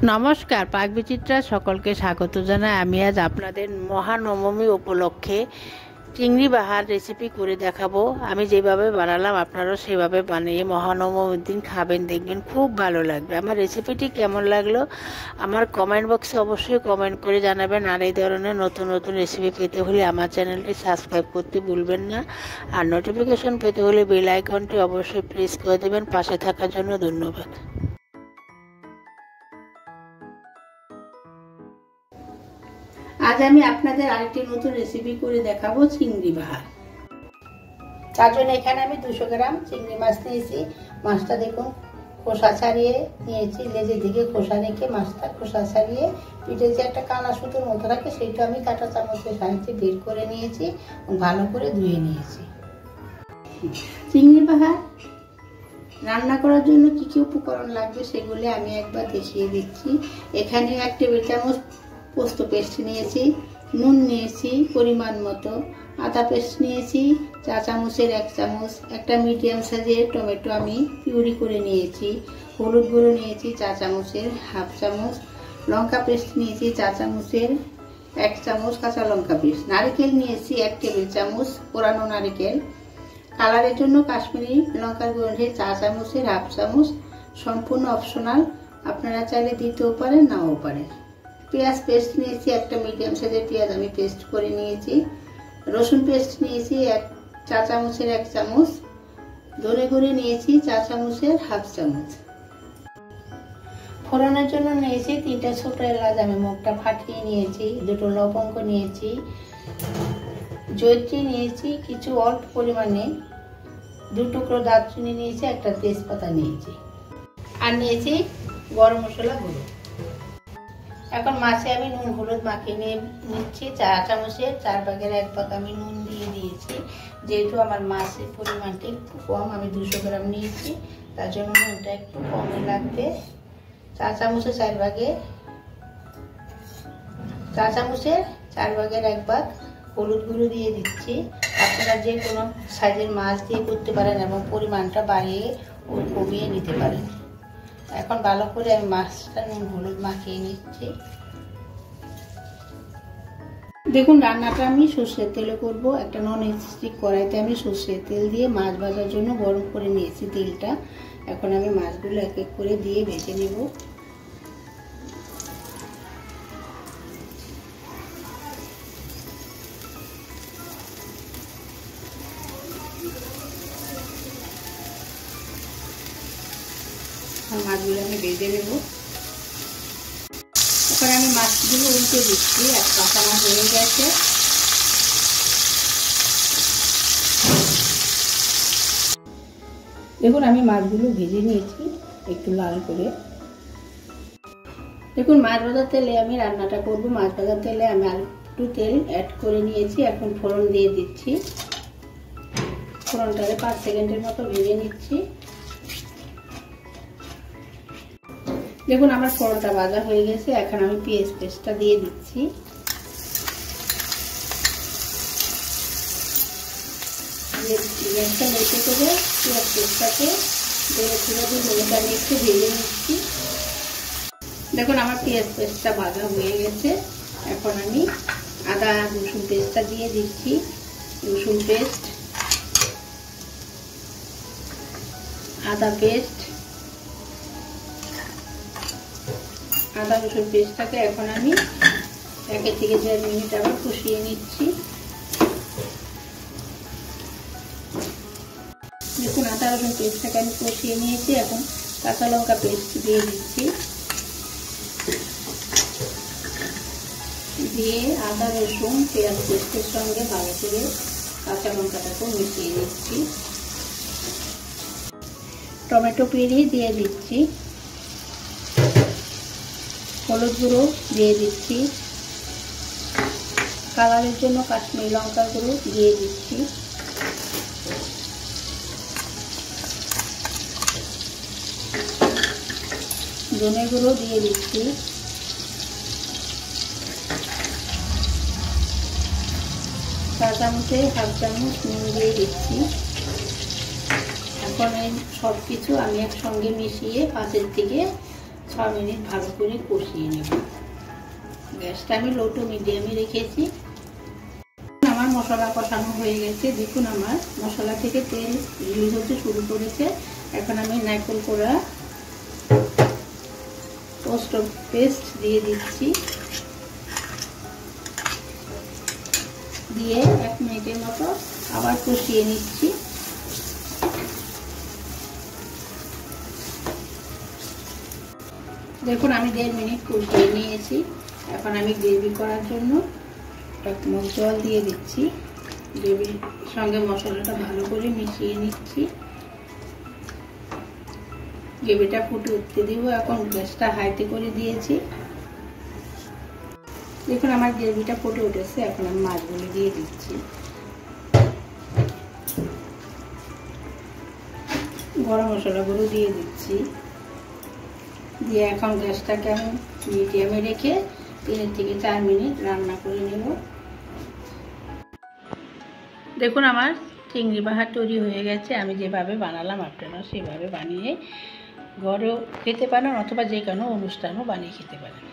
নমস্কার, পাকবিচিত্রা সকলকে স্বাগত জানাই। আমি আজ আপনাদের মহানবমী উপলক্ষে চিংড়ি বাহার রেসিপি করে দেখাবো। আমি যেভাবে বানালাম আপনারাও সেভাবে বানিয়ে মহানবমীর দিন খাবেন, দেখবেন খুব ভালো লাগবে। আমার রেসিপিটি কেমন লাগলো আমার কমেন্ট বক্সে অবশ্যই কমেন্ট করে জানাবেন। আর এই ধরনের নতুন নতুন রেসিপি পেতে হলে আমার চ্যানেলটি সাবস্ক্রাইব করতে ভুলবেন না। আর নোটিফিকেশন পেতে হলে বেল আইকনটি অবশ্যই প্রেস করে দেবেন। পাশে থাকার জন্য ধন্যবাদ। আজ আমি আপনাদের আরেকটি নতুন রেসিপি করে দেখাবো চিংড়ি বাহার। তার জন্য এখানে আমি 200 গ্রাম চিংড়ি মাছ নিয়েছি। মাছটা দেখুন খোসা ছাড়িয়ে নিয়েছি, লেজের দিকে খোসা রেখে মাছটা খোসা ছাড়িয়ে পিঠে যে একটা কানা সুতোর মতো রাখে সেইটা আমি কাঁটা চামচের সাহায্যে বের করে নিয়েছি, ভালো করে ধুয়ে নিয়েছি। চিংড়ি বাহার রান্না করার জন্য কি কি উপকরণ লাগবে সেগুলি আমি একবার দেখিয়ে দিচ্ছি। এখানে 1 টেবিল চামচ পোস্ত পেস্ট নিয়েছি, নুন নিয়েছি পরিমাণ মতো, আদা পেস্ট নিয়েছি 4 চামচের 1 চামচ, একটা মিডিয়াম সাইজের টমেটো আমি পিউরি করে নিয়েছি, হলুদ গুঁড়ো নিয়েছি 4 চামচের 1/2 চামচ, লঙ্কা পেস্ট নিয়েছি 4 চামচের 1 চামচ কাঁচা লঙ্কা পেস্ট, নারকেল নিয়েছি 1 টেবিল চামচ কোরানো নারকেল, কালারের জন্য কাশ্মীরি লঙ্কার গুঁড়ো 4 চামচের 1/2 চামচ, সম্পূর্ণ অপশনাল, আপনারা চাইলে দিতেও পারেন নাও পারেন। পেঁয়াজ পেস্ট নিয়েছি, একটা মিডিয়াম সাইজের পেঁয়াজ আমি পেস্ট করে নিয়েছি, রসুন পেস্ট নিয়েছি 4 চামচের 1 চামচ, ধনে গুঁড়ো নিয়েছি 4 চামচের 1/2 চামচ। ফোড়নের জন্য নিয়েছি 3টা ছোট এলাচ আমি মুখটা ফাটিয়ে নিয়েছি, 2টো লবঙ্গ নিয়েছি, জয়িত্রী নিয়েছি কিছু অল্প পরিমাণে, 2 টুকরো দারচিনি নিয়েছি, একটা তেজপাতা নিয়েছি, আর নিয়েছি গরম মশলা গুঁড়ো। এখন মাছে আমি নুন হলুদ মাখিয়ে নিচ্ছি। 4 চামচের 4 ভাগের 1 ভাগ আমি নুন দিয়ে দিয়েছি। যেহেতু আমার মাছের পরিমাণটা একটু কম, আমি 200 গ্রাম নিয়েছি, তার জন্য নুনটা একটু কমই লাগবে। 4 চামচের 4 ভাগের 1 ভাগ হলুদ গুঁড়ো দিয়ে দিচ্ছি। আপনারা যে কোনো সাইজের মাছ দিয়ে করতে পারেন এবং পরিমাণটা বাড়িয়ে ও কমিয়ে নিতে পারেন। এখন ভালো করে আমি মাছটা নুন হলুদ মাখিয়ে নিচ্ছি। দেখুন রান্নাটা আমি সর্ষের তেলে করব। একটা নন স্টিক কড়াইতে আমি সর্ষের তেল দিয়ে মাছ ভাজার জন্য গরম করে নিয়েছি তেলটা। এখন আমি মাছগুলো এক এক করে দিয়ে ভেজে নেব। মাছগুলো আমি ভেজে নেব। এখন আমি মাছগুলো উল্টে দিচ্ছি, এক পাশা মাছ হয়ে গেছে। দেখুন আমি মাছগুলো ভেজে নিয়েছি একটু লাল করে। দেখুন মাছ ভাজার তেলে আমি রান্নাটা করব। মাছ ভাজার তেলে আমি আর একটু তেল অ্যাড করে নিয়েছি। এখন ফোড়ন দিয়ে দিচ্ছি। ফোড়নটাকে 5 সেকেন্ডের মতো ভেজে নিচ্ছি। দেখুন আমার ফোড়নটা ভাজা হয়ে গেছে। এখন আমি পেঁয়াজ পেস্টটা দিয়ে দিচ্ছি। গ্যাসটা মেটে করে পেঁয়াজ পেস্টটাকে আমি একটু ভেজে নিচ্ছি। দেখুন আমার পেঁয়াজ পেস্টটা ভাজা হয়ে গেছে। এখন আমি আদা রসুন পেস্টটা দিয়ে দিচ্ছি। রসুন পেস্ট, আদা পেস্ট, আদা রসুন পেস্টটাকে এখন আমি 1 থেকে 1.5 মিনিট আবার কষিয়ে নিচ্ছি। দেখুন আদা রসুন পেস্টটাকে আমি কষিয়ে নিয়েছি। এখন কাঁচা লঙ্কা পেস্ট দিয়ে দিচ্ছি। দিয়ে আদা রসুন পেঁয়াজ পেস্টের সঙ্গে ভালো করে কাঁচা লঙ্কাটাকে মিশিয়ে নিচ্ছি। টমেটো পিউরি দিয়ে দিচ্ছি। হলুদ গুঁড়ো দিয়ে দিচ্ছি। কালারের জন্য কাশ্মীরি লঙ্কার গুঁড়ো দিয়ে দিচ্ছি। ধনে গুঁড়ো দিয়ে দিচ্ছি। 4 চামচে 1/2 চামচ নুন দিয়ে দিচ্ছি। এখন এই সব কিছু আমি একসঙ্গে মিশিয়ে 5 থেকে 6 মিনিট ভালো করে কষিয়ে নেব। গ্যাসটা আমি লো টু মিডিয়ামে রেখেছি। আমার মশলা কষানো হয়ে গেছে। দেখুন আমার মশলা থেকে তেল রিলিজ হতে শুরু করেছে। এখন আমি নারকেল কোড়া পোস্ট পেস্ট দিয়ে দিচ্ছি, দিয়ে 1 মিনিটের মতো আবার কষিয়ে নিচ্ছি। দেখুন আমি 1.5 মিনিট কষিয়ে নিয়েছি। এখন আমি গ্রেভি করার জন্য 1 মগ জল দিয়ে দিচ্ছি। গ্রেভির সঙ্গে মশলাটা ভালো করে মিশিয়ে নিচ্ছি। গ্রেভিটা ফুটে উঠতে দিব। এখন গ্যাসটা হাইতে করে দিয়েছি। দেখুন আমার গ্রেভিটা ফুটে উঠেছে। এখন আমি মাছগুলো দিয়ে দিচ্ছি। গরম মশলাগুলো দিয়ে দিচ্ছি। দিয়ে এখন গ্যাসটাকে আমি মিডিয়ামে রেখে 3 থেকে 4 মিনিট রান্না করে নেব। দেখুন আমার চিংড়ি বাহার তৈরি হয়ে গেছে। আমি যেভাবে বানালাম আপনারা সেভাবে বানিয়ে ঘরেও খেতে পারেন অথবা যে কোনো অনুষ্ঠানও বানিয়ে খেতে পারেন।